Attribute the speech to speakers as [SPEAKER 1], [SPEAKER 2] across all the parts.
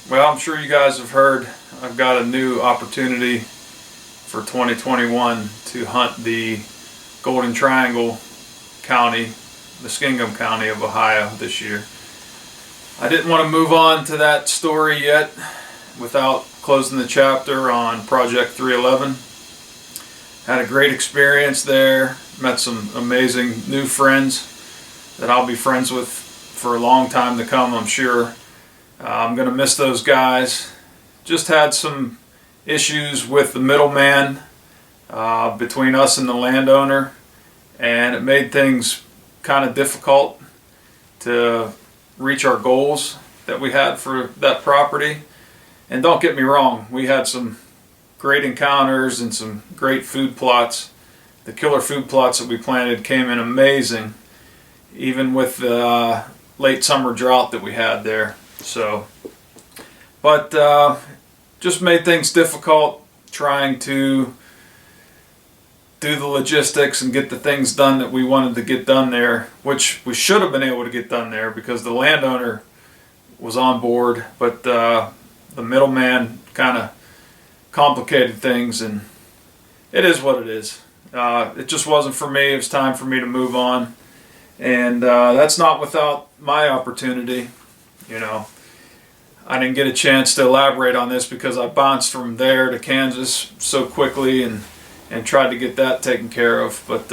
[SPEAKER 1] Well, I'm sure you guys have heard I've got a new opportunity for 2021 to hunt the Golden Triangle County, Muskingum County of Ohio this year. I didn't want to move on to that story yet without closing the chapter on Project 311. Had a great experience there, met some amazing new friends that I'll be friends with for a long time to come, I'm sure. I'm going to miss those guys. Just had some issues with the middleman between us and the landowner, and it made things kind of difficult to reach our goals that we had for that property. And don't get me wrong, we had some great encounters and some great food plots. The killer food plots that we planted came in amazing, even with the late summer drought that we had there. So, but just made things difficult trying to do the logistics and get the things done that we wanted to get done there, which we should have been able to get done there because the landowner was on board, but the middleman kind of complicated things, and it is what it is. It just wasn't for me. It was time for me to move on, and that's not without my opportunity. You know, I didn't get a chance to elaborate on this because I bounced from there to Kansas so quickly and tried to get that taken care of. But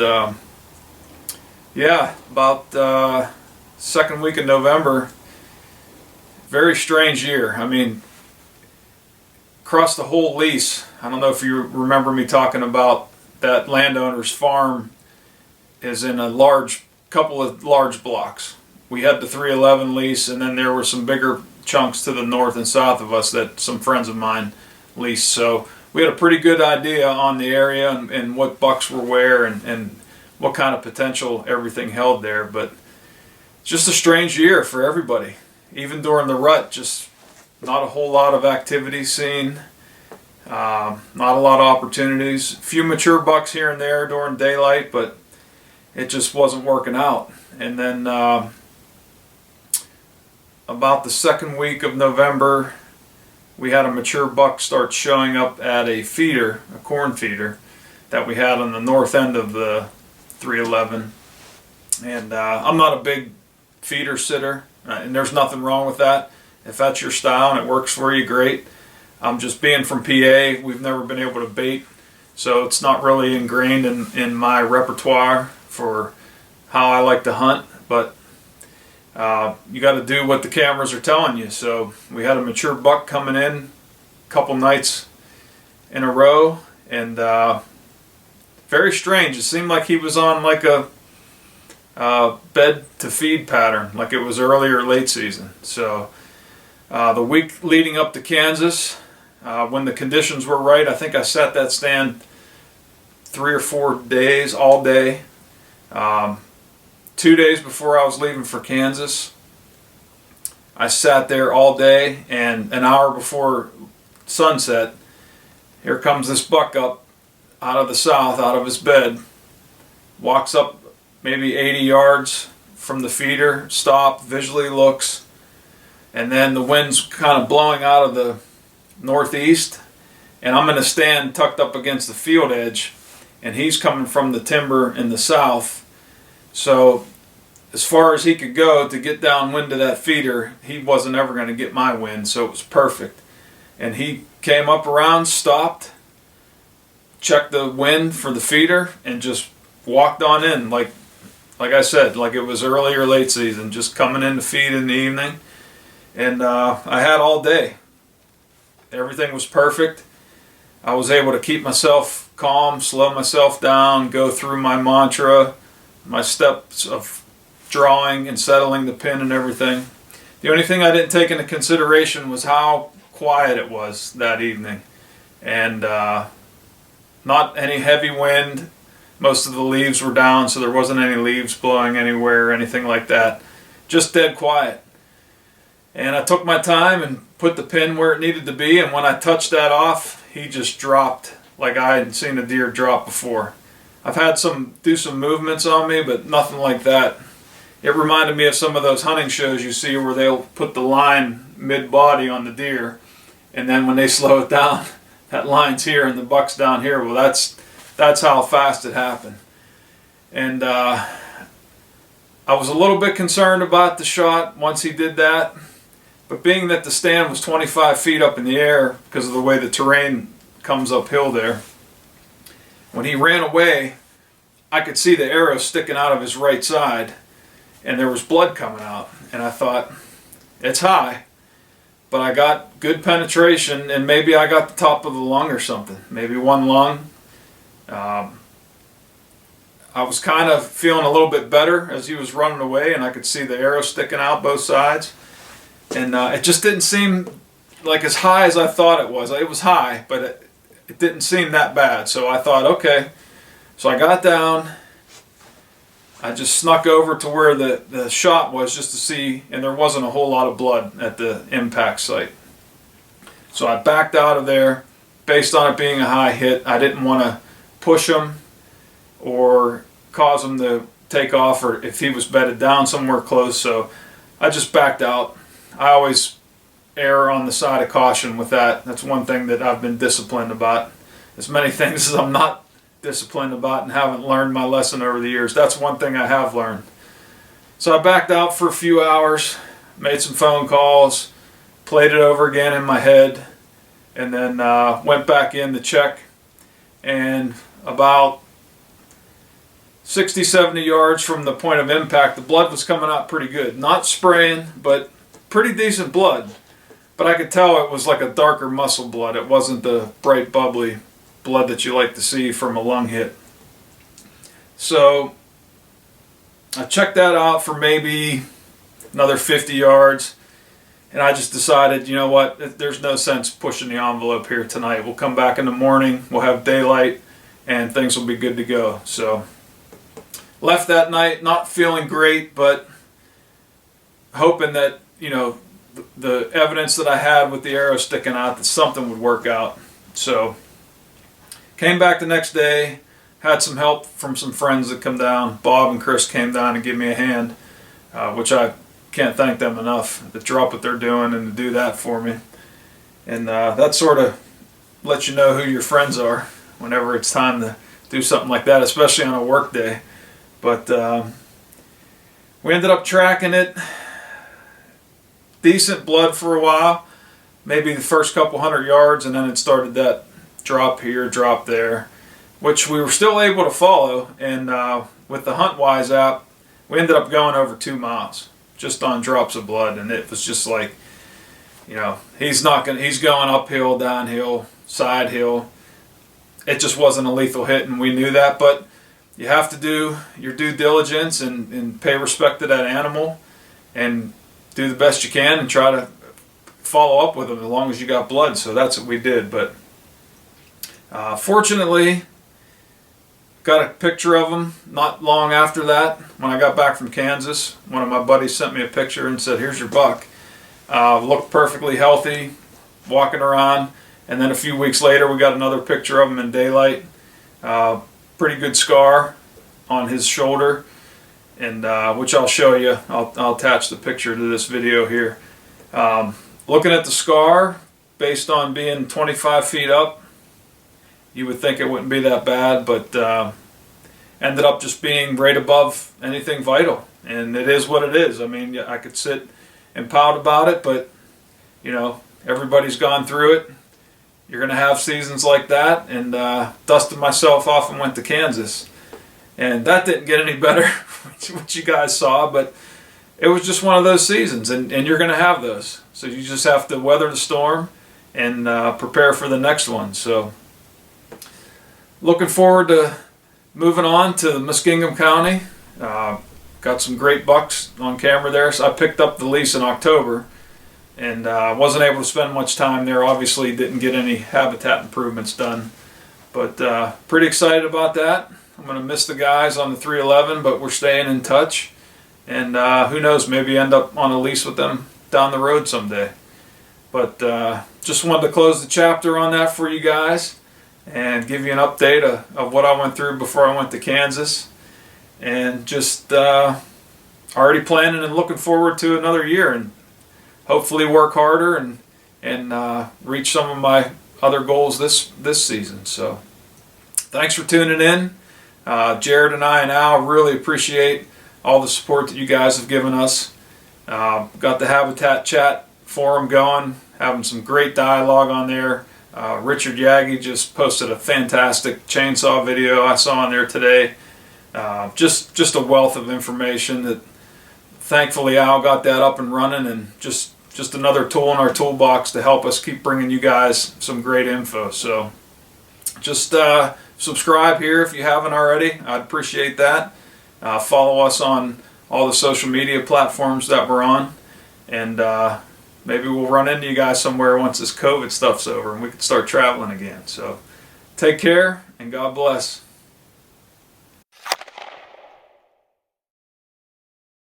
[SPEAKER 1] yeah, about second week of November, very strange year. I mean, across the whole lease, I don't know if you remember me talking about that landowner's farm is in a couple of large blocks. We had the 311 lease, and then there were some bigger chunks to the north and south of us that some friends of mine leased. So we had a pretty good idea on the area and what bucks were where and what kind of potential everything held there. But just a strange year for everybody. Even during the rut, just not a whole lot of activity seen. Not a lot of opportunities. A few mature bucks here and there during daylight, but it just wasn't working out. And then about the second week of November, we had a mature buck start showing up at a feeder, a corn feeder, that we had on the north end of the 311. And I'm not a big feeder sitter, and there's nothing wrong with that. If that's your style and it works for you, great. I'm just being from PA, we've never been able to bait, so it's not really ingrained in my repertoire for how I like to hunt, but you got to do what the cameras are telling you. So we had a mature buck coming in a couple nights in a row, and very strange. It seemed like he was on like a bed to feed pattern, like it was early or late season. So the week leading up to Kansas, when the conditions were right, I think I sat that stand 3 or 4 days, all day. 2 days before I was leaving for Kansas, I sat there all day, and an hour before sunset, here comes this buck up out of the south, out of his bed, walks up maybe 80 yards from the feeder, stopped, visually looks, and then the wind's kind of blowing out of the northeast, and I'm in a stand tucked up against the field edge, and he's coming from the timber in the south. So as far as he could go to get downwind to that feeder, he wasn't ever going to get my wind, so it was perfect. And he came up around, stopped, checked the wind for the feeder, and just walked on in, like I said, like it was early or late season, just coming in to feed in the evening. And I had all day. Everything was perfect. I was able to keep myself calm, slow myself down, go through my mantra, my steps of drawing and settling the pin and everything. The only thing I didn't take into consideration was how quiet it was that evening. And not any heavy wind. Most of the leaves were down, so there wasn't any leaves blowing anywhere or anything like that. Just dead quiet. And I took my time and put the pin where it needed to be, and when I touched that off, he just dropped like I hadn't seen a deer drop before. I've had do some movements on me, but nothing like that. it reminded me of some of those hunting shows you see where they'll put the line mid-body on the deer, and then when they slow it down, that line's here and the buck's down here. Well, that's how fast it happened. And I was a little bit concerned about the shot once he did that, but being that the stand was 25 feet up in the air because of the way the terrain comes uphill there, when he ran away, I could see the arrow sticking out of his right side, and there was blood coming out. And I thought, it's high, but I got good penetration, and maybe I got the top of the lung or something, maybe one lung. I was kind of feeling a little bit better as he was running away, and I could see the arrow sticking out both sides. And it just didn't seem like as high as I thought it was. It was high, but it didn't seem that bad. So I thought, okay. So I got down. I just snuck over to where the shot was just to see, and there wasn't a whole lot of blood at the impact site. So I backed out of there based on it being a high hit. I didn't want to push him or cause him to take off, or if he was bedded down somewhere close. So I just backed out. I always err on the side of caution with that. That's one thing that I've been disciplined about. As many things as I'm not disciplined about and haven't learned my lesson over the years, that's one thing I have learned. So I backed out for a few hours, made some phone calls, played it over again in my head, and then went back in to check. And about 60, 70 yards from the point of impact, the blood was coming out pretty good. Not spraying, but pretty decent blood. But I could tell it was like a darker muscle blood. It wasn't the bright, bubbly blood that you like to see from a lung hit. So I checked that out for maybe another 50 yards, and I just decided, you know what, there's no sense pushing the envelope here tonight. We'll come back in the morning, we'll have daylight, and things will be good to go. So left that night not feeling great, but hoping that, you know, the evidence that I had with the arrow sticking out, that something would work out. So came back the next day, had some help from some friends that come down. Bob and Chris came down and gave me a hand, which I can't thank them enough to drop what they're doing and to do that for me. And that sort of lets you know who your friends are whenever it's time to do something like that, especially on a work day. But we ended up tracking it. Decent blood for a while, maybe the first couple 100 yards, and then it started that drop here, drop there, which we were still able to follow. And with the HuntWise app, we ended up going over 2 miles just on drops of blood, and it was just like, you know, he's going uphill, downhill, side hill. It just wasn't a lethal hit, and we knew that. But you have to do your due diligence and pay respect to that animal, and do the best you can and try to follow up with them as long as you got blood. So that's what we did. But fortunately, got a picture of him not long after that. When I got back from Kansas, one of my buddies sent me a picture and said, here's your buck. Looked perfectly healthy, walking around. And then a few weeks later, we got another picture of him in daylight. Pretty good scar on his shoulder, and which I'll show you. I'll attach the picture to this video here. Looking at the scar, based on being 25 feet up, you would think it wouldn't be that bad, but ended up just being right above anything vital. And it is what it is. I mean, I could sit and pout about it, but you know, everybody's gone through it. You're going to have seasons like that, and dusted myself off and went to Kansas. And that didn't get any better, what you guys saw, but it was just one of those seasons, and you're going to have those. So you just have to weather the storm and prepare for the next one. So looking forward to moving on to Muskingum County. Got some great bucks on camera there. So I picked up the lease in October, and wasn't able to spend much time there. Obviously didn't get any habitat improvements done, but pretty excited about that. I'm going to miss the guys on the 311, but we're staying in touch, and who knows, maybe end up on a lease with them down the road someday. But just wanted to close the chapter on that for you guys and give you an update of what I went through before I went to Kansas. And just already planning and looking forward to another year, and hopefully work harder and reach some of my other goals this season. So thanks for tuning in. Jared and I and Al really appreciate all the support that you guys have given us. Got the Habitat Chat forum going, having some great dialogue on there. Richard Yagi just posted a fantastic chainsaw video I saw on there today. Just a wealth of information that thankfully Al got that up and running, and just another tool in our toolbox to help us keep bringing you guys some great info. So just subscribe here if you haven't already. I'd appreciate that. Follow us on all the social media platforms that we're on, and maybe we'll run into you guys somewhere once this COVID stuff's over and we can start traveling again. So take care and God bless.